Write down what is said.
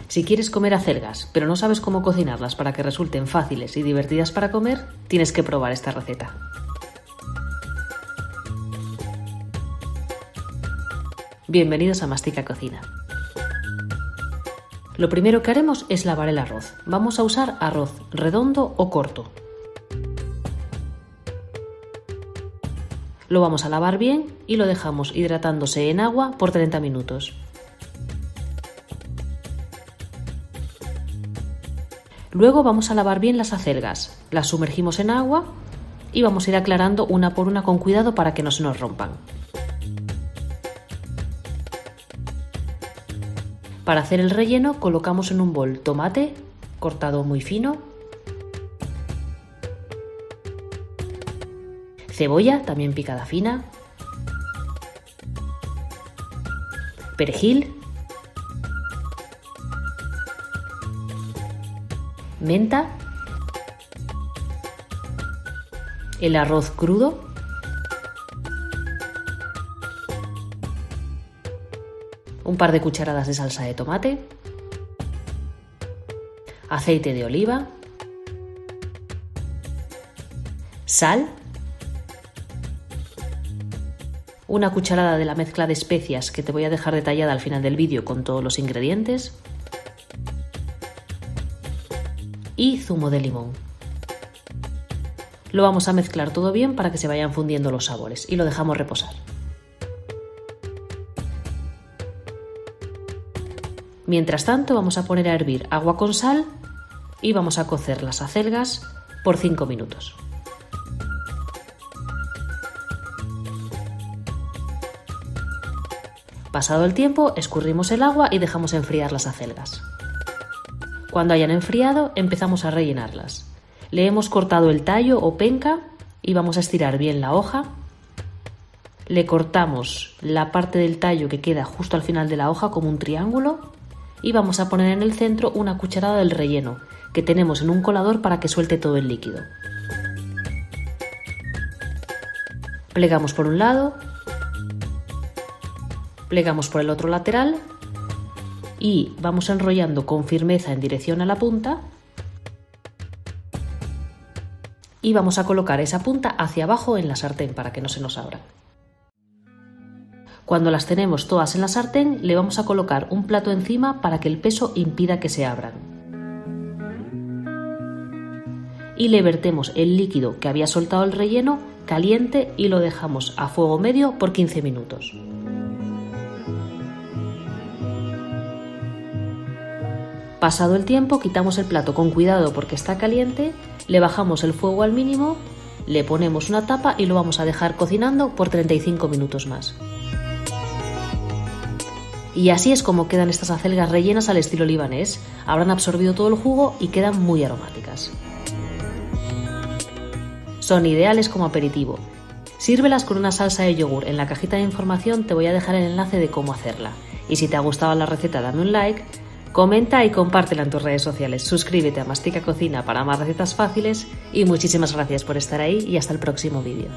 Si quieres comer acelgas, pero no sabes cómo cocinarlas para que resulten fáciles y divertidas para comer, tienes que probar esta receta. Bienvenidos a Mastica Cocina. Lo primero que haremos es lavar el arroz. Vamos a usar arroz redondo o corto. Lo vamos a lavar bien y lo dejamos hidratándose en agua por 30 minutos. Luego vamos a lavar bien las acelgas. Las sumergimos en agua y vamos a ir aclarando una por una con cuidado para que no se nos rompan. Para hacer el relleno colocamos en un bol tomate cortado muy fino, cebolla también picada fina, perejil, menta, el arroz crudo, un par de cucharadas de salsa de tomate, aceite de oliva, sal, una cucharada de la mezcla de especias que te voy a dejar detallada al final del vídeo con todos los ingredientes y zumo de limón. Lo vamos a mezclar todo bien para que se vayan fundiendo los sabores y lo dejamos reposar. Mientras tanto vamos a poner a hervir agua con sal y vamos a cocer las acelgas por 5 minutos. Pasado el tiempo, escurrimos el agua y dejamos enfriar las acelgas. Cuando hayan enfriado, empezamos a rellenarlas. Le hemos cortado el tallo o penca y vamos a estirar bien la hoja. Le cortamos la parte del tallo que queda justo al final de la hoja como un triángulo y vamos a poner en el centro una cucharada del relleno que tenemos en un colador para que suelte todo el líquido. Plegamos por un lado, plegamos por el otro lateral y vamos enrollando con firmeza en dirección a la punta y vamos a colocar esa punta hacia abajo en la sartén para que no se nos abra. Cuando las tenemos todas en la sartén, le vamos a colocar un plato encima para que el peso impida que se abran. Y le vertemos el líquido que había soltado el relleno caliente y lo dejamos a fuego medio por 15 minutos. Pasado el tiempo, quitamos el plato con cuidado porque está caliente, le bajamos el fuego al mínimo, le ponemos una tapa y lo vamos a dejar cocinando por 35 minutos más. Y así es como quedan estas acelgas rellenas al estilo libanés. Habrán absorbido todo el jugo y quedan muy aromáticas. Son ideales como aperitivo. Sírvelas con una salsa de yogur. En la cajita de información te voy a dejar el enlace de cómo hacerla. Y si te ha gustado la receta, dame un like, comenta y compártela en tus redes sociales. Suscríbete a Mastica Cocina para más recetas fáciles y muchísimas gracias por estar ahí y hasta el próximo vídeo.